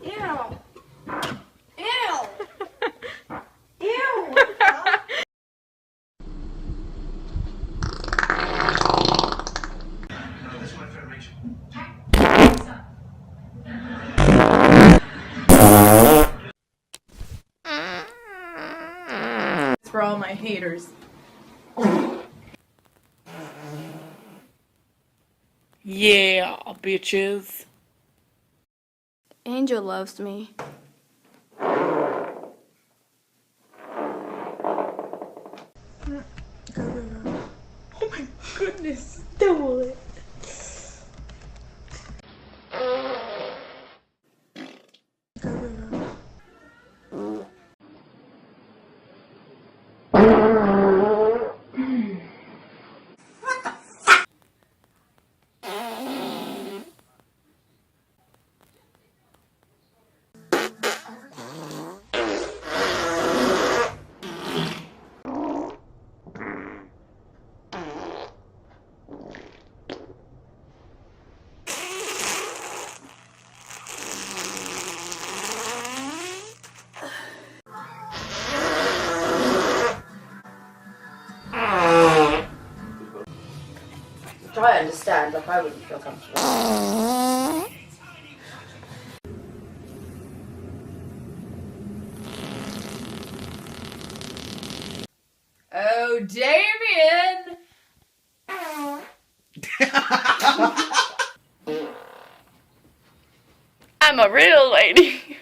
Ew. Ew. Ew. What the fuck? It's for all my haters. Yeah, bitches. Angel loves me. Oh my goodness. Do it. Try to understand, like I wouldn't feel comfortable. Oh, Damien! I'm a real lady.